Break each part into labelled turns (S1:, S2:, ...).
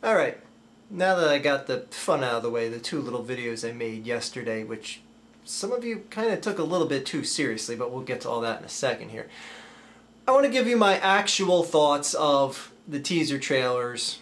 S1: Alright, now that I got the fun out of the way, the two little videos I made yesterday, which some of you kind of took a little bit too seriously, but we'll get to all that in a second here. I want to give you my actual thoughts of the teaser trailers,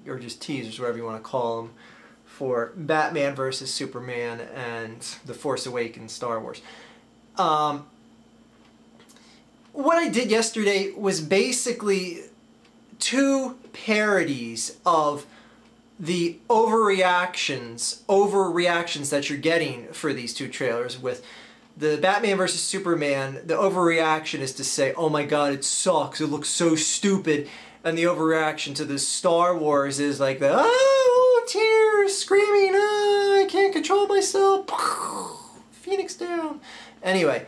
S1: or just teasers, whatever you want to call them, for Batman vs. Superman and The Force Awakens Star Wars. What I did yesterday was basically two parodies of the overreactions that you're getting for these two trailers. With the Batman vs. Superman, the overreaction is to say, oh my god, it sucks, it looks so stupid. And the overreaction to the Star Wars is like the, oh, tears, screaming, oh, I can't control myself, Phoenix down. Anyway,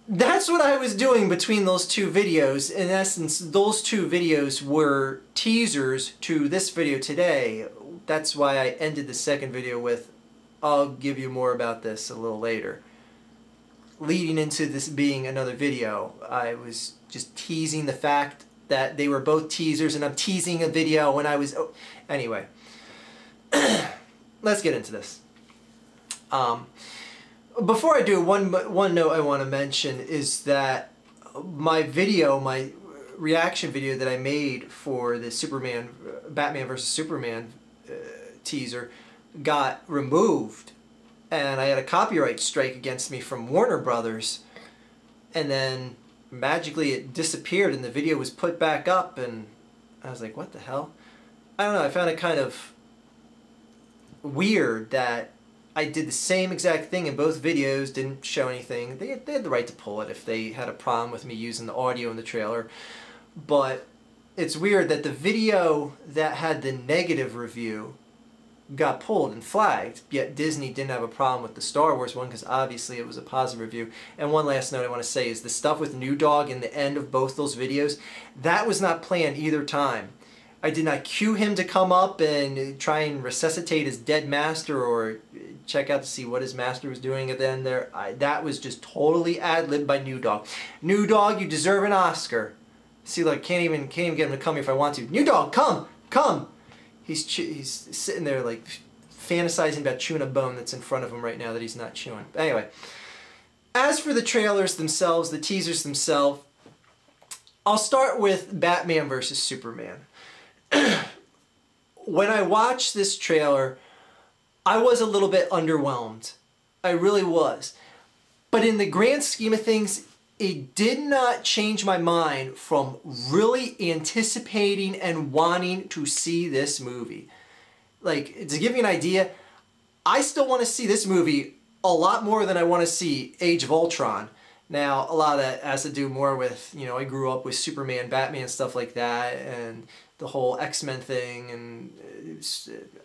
S1: that's what I was doing between those two videos. In essence, those two videos were teasers to this video today. That's why I ended the second video with, I'll give you more about this a little later. Leading into this being another video, I was just teasing the fact that they were both teasers, and I'm teasing a video when I was... Oh, anyway, let's get into this. Before I do, one note I want to mention is that my reaction video that I made for the Batman vs. Superman teaser got removed, and I had a copyright strike against me from Warner Brothers, and then magically it disappeared and the video was put back up, and I was like, what the hell? I don't know, I found it kind of weird that I did the same exact thing in both videos, didn't show anything. They had the right to pull it if they had a problem with me using the audio in the trailer. But it's weird that the video that had the negative review got pulled and flagged, yet Disney didn't have a problem with the Star Wars one because obviously it was a positive review. And one last note I want to say is the stuff with New Dog in the end of both those videos, that was not planned either time. I did not cue him to come up and try and resuscitate his dead master or check out to see what his master was doing at the end there. That was just totally ad-libbed by New Dog. New Dog, you deserve an Oscar. See, like, can't even get him to come here if I want to. New Dog, come! He's sitting there like fantasizing about chewing a bone that's in front of him right now that he's not chewing. But anyway, as for the trailers themselves, the teasers themselves, I'll start with Batman vs. Superman. When I watched this trailer, I was a little bit underwhelmed. I really was. But in the grand scheme of things, it did not change my mind from really anticipating and wanting to see this movie. Like, to give you an idea, I still want to see this movie a lot more than I want to see Age of Ultron. Now, a lot of that has to do more with, you know, I grew up with Superman, Batman, stuff like that, and the whole X-Men thing, and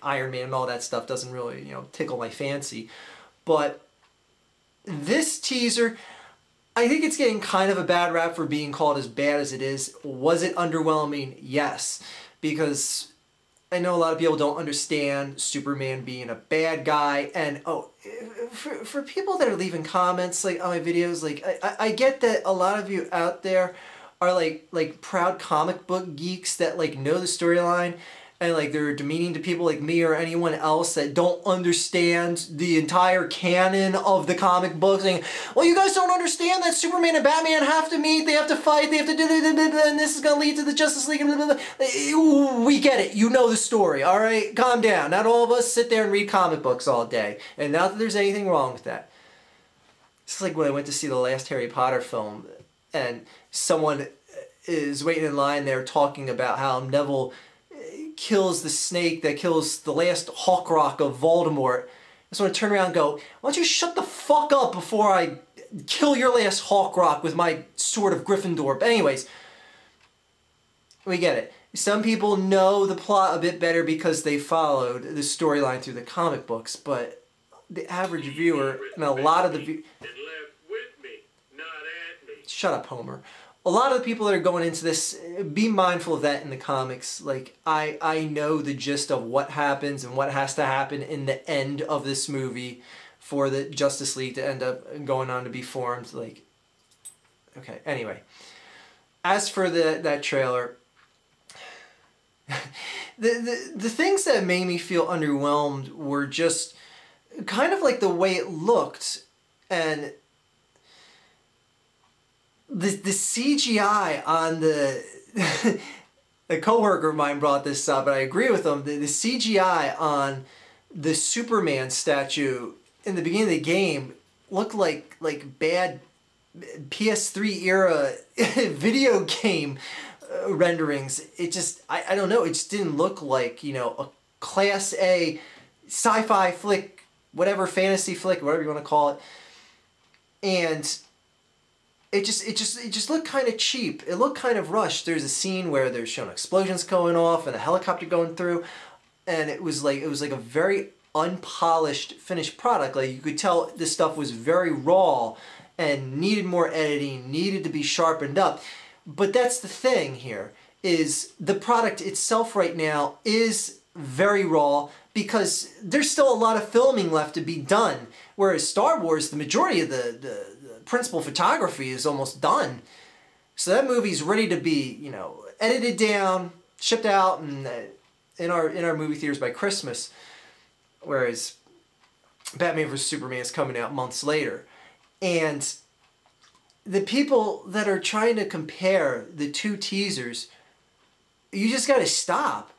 S1: Iron Man and all that stuff doesn't really, you know, tickle my fancy. But this teaser, I think it's getting kind of a bad rap for being called as bad as it is. Was it underwhelming? Yes. Because I know a lot of people don't understand Superman being a bad guy. And, oh, for people that are leaving comments like on my videos, like, I get that a lot of you out there are like proud comic book geeks that like know the storyline, and like they're demeaning to people like me or anyone else that don't understand the entire canon of the comic books, saying, well, you guys don't understand that Superman and Batman have to meet, they have to fight, they have to do, and this is going to lead to the Justice League, we get it, you know the story, alright? Calm down. Not all of us sit there and read comic books all day, and not that there's anything wrong with that. It's like when I went to see the last Harry Potter film, and someone is waiting in line there talking about how Neville kills the snake that kills the last Hawkrock of Voldemort. I just want to turn around and go, why don't you shut the fuck up before I kill your last Hawkrock with my sword of Gryffindor. But anyways, we get it. Some people know the plot a bit better because they followed the storyline through the comic books, but the average viewer and a lot of the... Shut up, Homer. A lot of the people that are going into this, be mindful of that in the comics. Like, I know the gist of what happens and what has to happen in the end of this movie for the Justice League to end up going on to be formed. Like, okay, anyway. As for that trailer, the things that made me feel underwhelmed were just kind of like the way it looked, and the CGI on the a coworker of mine brought this up, and I agree with him. The CGI on the Superman statue in the beginning of the game looked like bad PS3 era video game renderings. It just, I don't know, it just didn't look like, you know, a class A sci-fi flick, whatever, fantasy flick, whatever you want to call it. And it just looked kind of cheap. It looked kind of rushed. There's a scene where they're showing explosions going off and a helicopter going through, and it was like a very unpolished finished product. Like, you could tell this stuff was very raw and needed more editing, needed to be sharpened up. But that's the thing here, is the product itself right now is very raw because there's still a lot of filming left to be done. Whereas Star Wars, the majority of the principal photography is almost done. So that movie's ready to be, you know, edited down, shipped out, and in our movie theaters by Christmas. Whereas Batman vs. Superman is coming out months later. And the people that are trying to compare the two teasers, you just got to stop.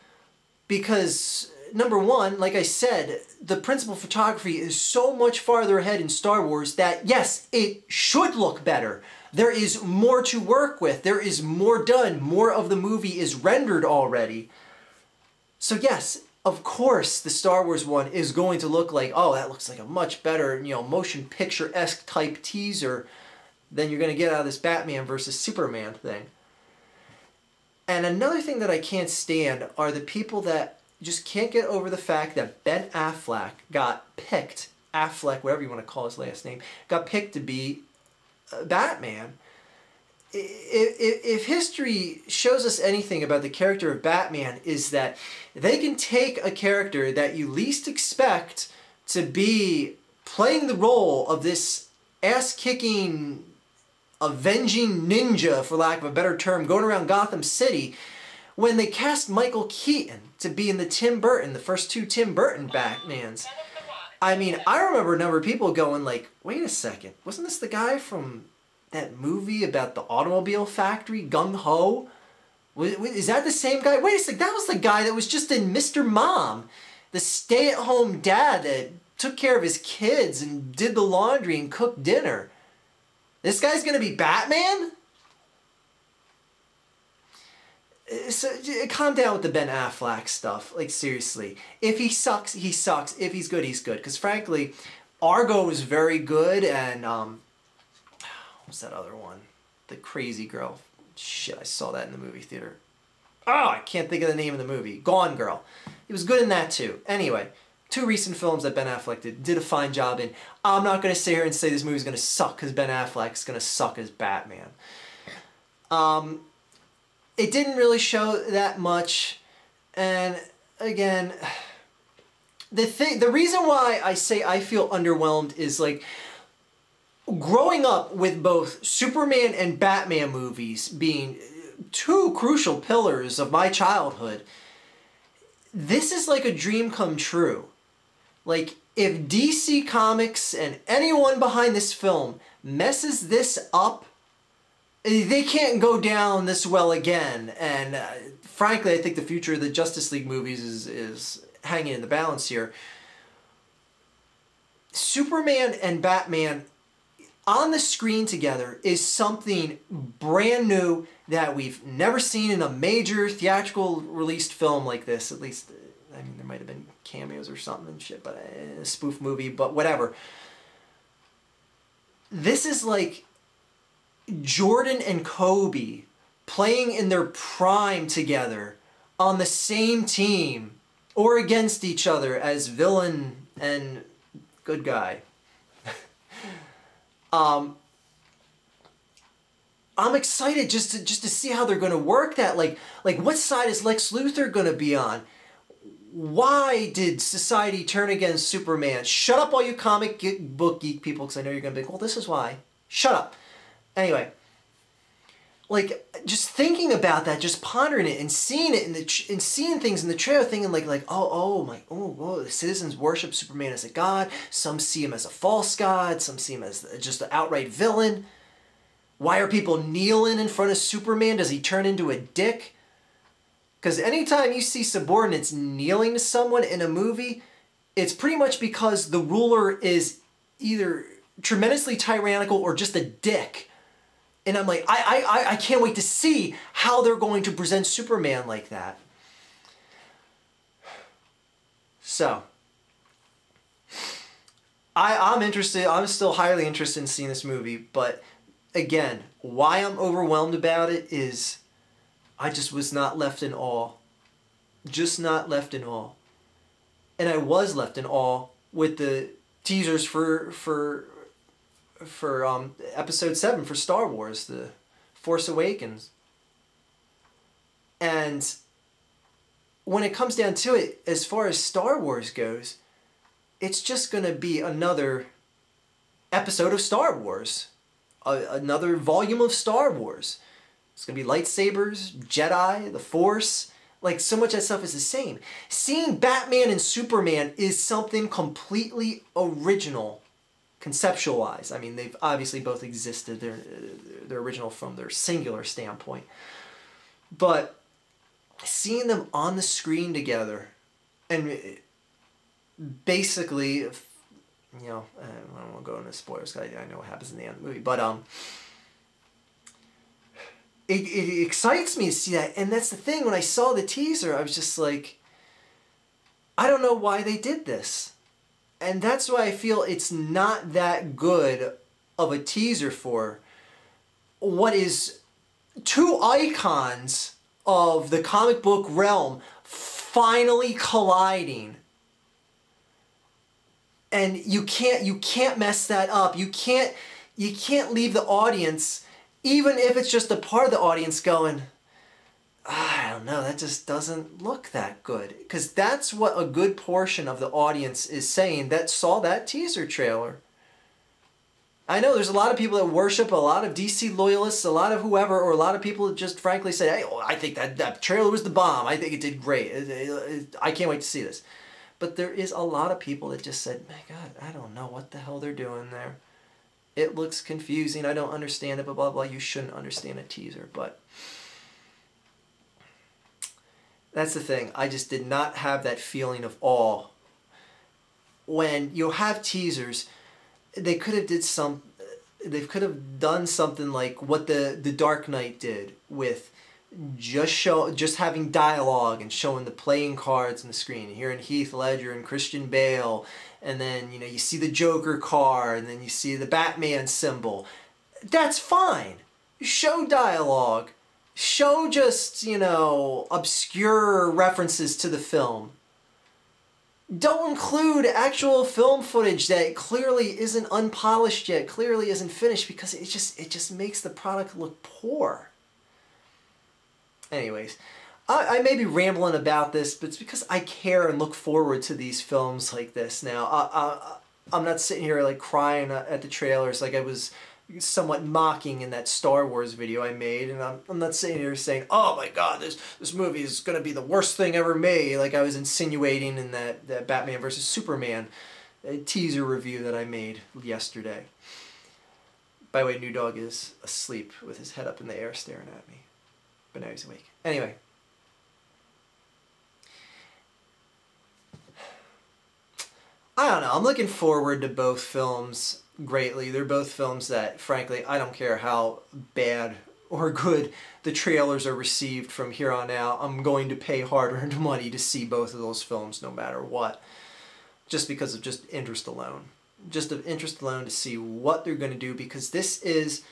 S1: Because, number one, like I said, the principal photography is so much farther ahead in Star Wars that, yes, it should look better. There is more to work with. There is more done. More of the movie is rendered already. So, yes, of course, the Star Wars one is going to look like, oh, that looks like a much better, you know, motion picture-esque type teaser than you're going to get out of this Batman versus Superman thing. And another thing that I can't stand are the people that just can't get over the fact that Ben Affleck got picked, Affleck, whatever you want to call his last name, got picked to be Batman. If history shows us anything about the character of Batman, is that they can take a character that you least expect to be playing the role of this ass-kicking, avenging ninja, for lack of a better term, going around Gotham City. When they cast Michael Keaton to be in the first two Tim Burton Batmans, I mean, I remember a number of people going like, wait a second, wasn't this the guy from that movie about the automobile factory, Gung Ho? Is that the same guy? Wait a second, that was the guy that was just in Mr. Mom, the stay-at-home dad that took care of his kids and did the laundry and cooked dinner. This guy's gonna be Batman? So, calm down with the Ben Affleck stuff. Like, seriously. If he sucks, he sucks. If he's good, he's good. Because, frankly, Argo was very good, and, what's that other one? The crazy girl. Shit, I saw that in the movie theater. Oh, I can't think of the name of the movie. Gone Girl. He was good in that, too. Anyway, two recent films that Ben Affleck did a fine job in. I'm not going to sit here and say this movie's going to suck because Ben Affleck's going to suck as Batman. It didn't really show that much, and again, the reason why I say I feel underwhelmed is, like, growing up with both Superman and Batman movies being two crucial pillars of my childhood, this is like a dream come true. Like, if DC Comics and anyone behind this film messes this up, they can't go down this well again. And frankly, I think the future of the Justice League movies is hanging in the balance here. Superman and Batman on the screen together is something brand new that we've never seen in a major theatrical released film like this. At least, I mean, there might have been cameos or something and shit, but a spoof movie, but whatever. This is like Jordan and Kobe playing in their prime together on the same team or against each other as villain and good guy. I'm excited just to see how they're going to work that. Like what side is Lex Luthor going to be on? Why did society turn against Superman? Shut up, all you comic book geek people, because I know you're going to be like, well, this is why. Shut up. Anyway, like just thinking about that, just pondering it and seeing it and seeing things in the trailer, thinking the citizens worship Superman as a god. Some see him as a false god. Some see him as just an outright villain. Why are people kneeling in front of Superman? Does he turn into a dick? Because anytime you see subordinates kneeling to someone in a movie, it's pretty much because the ruler is either tremendously tyrannical or just a dick. And I'm like, I can't wait to see how they're going to present Superman like that. So, I'm interested, I'm still highly interested in seeing this movie, but again, why I'm overwhelmed about it is I just was not left in awe. Just not left in awe. And I was left in awe with the teasers for episode 7 for Star Wars, The Force Awakens. And when it comes down to it, as far as Star Wars goes, it's just going to be another episode of Star Wars. Another volume of Star Wars. It's going to be lightsabers, Jedi, the Force. Like, so much of that stuff is the same. Seeing Batman and Superman is something completely original, conceptual-wise. I mean, they've obviously both existed. They're original from their singular standpoint. But seeing them on the screen together, and basically, you know, I don't want to go into spoilers because I know what happens in the end of the movie, but it excites me to see that. And that's the thing, when I saw the teaser, I was just like, I don't know why they did this. And that's why I feel it's not that good of a teaser for what is two icons of the comic book realm finally colliding. And you can't mess that up. You can't leave the audience, even if it's just a part of the audience, going, I don't know, that just doesn't look that good. Because that's what a good portion of the audience is saying that saw that teaser trailer. I know there's a lot of people that worship, a lot of DC loyalists, a lot of whoever, or a lot of people that just frankly say, hey, I think that trailer was the bomb. I think it did great. I can't wait to see this. But there is a lot of people that just said, my God, I don't know what the hell they're doing there. It looks confusing. I don't understand it, but blah, blah. You shouldn't understand a teaser. But that's the thing. I just did not have that feeling of awe. When you have teasers, they could have done something like what the Dark Knight did with just having dialogue and showing the playing cards on the screen. Hearing Heath Ledger and Christian Bale, and then you see the Joker card, and then you see the Batman symbol. That's fine. Show dialogue. Show just, obscure references to the film. Don't include actual film footage that clearly isn't unpolished yet, clearly isn't finished, because it just makes the product look poor. Anyways, I may be rambling about this, but it's because I care and look forward to these films like this now. I'm not sitting here like crying at the trailers like I was somewhat mocking in that Star Wars video I made, and I'm not sitting here saying, oh my God, this movie is going to be the worst thing ever made, like I was insinuating in that Batman vs. Superman teaser review that I made yesterday. By the way, New Dog is asleep with his head up in the air staring at me. But now he's awake. Anyway. I don't know. I'm looking forward to both films greatly. They're both films that, frankly, I don't care how bad or good the trailers are received from here on out. I'm going to pay hard-earned money to see both of those films no matter what. Just because of just interest alone. Just of interest alone to see what they're going to do, because this is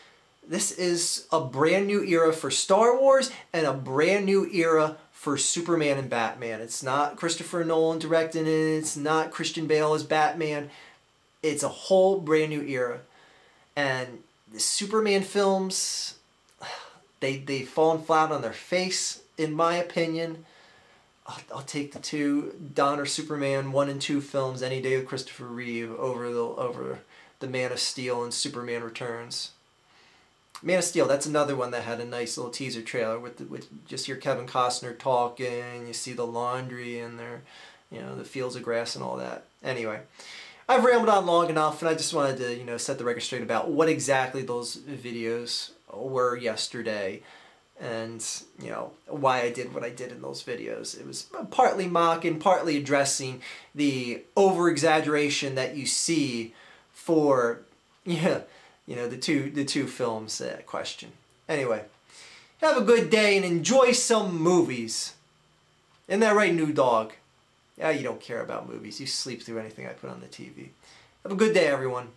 S1: a brand new era for Star Wars and a brand new era for Superman and Batman. It's not Christopher Nolan directing it. It's not Christian Bale as Batman. It's a whole brand new era. And the Superman films, they've fallen flat on their face, in my opinion. I'll take the two Donner Superman 1 and 2 films any day with Christopher Reeve over the Man of Steel and Superman Returns. Man of Steel, that's another one that had a nice little teaser trailer with just hear Kevin Costner talking, you see the laundry and their, you know, the fields of grass and all that. Anyway, I've rambled on long enough, and I just wanted to, you know, set the record straight about what exactly those videos were yesterday, and, you know, why I did what I did in those videos. It was partly mocking, partly addressing the over-exaggeration that you see for, yeah, you know, the two films question. Anyway, have a good day and enjoy some movies. Isn't that right, new dog? Yeah, you don't care about movies. You sleep through anything I put on the TV. Have a good day, everyone.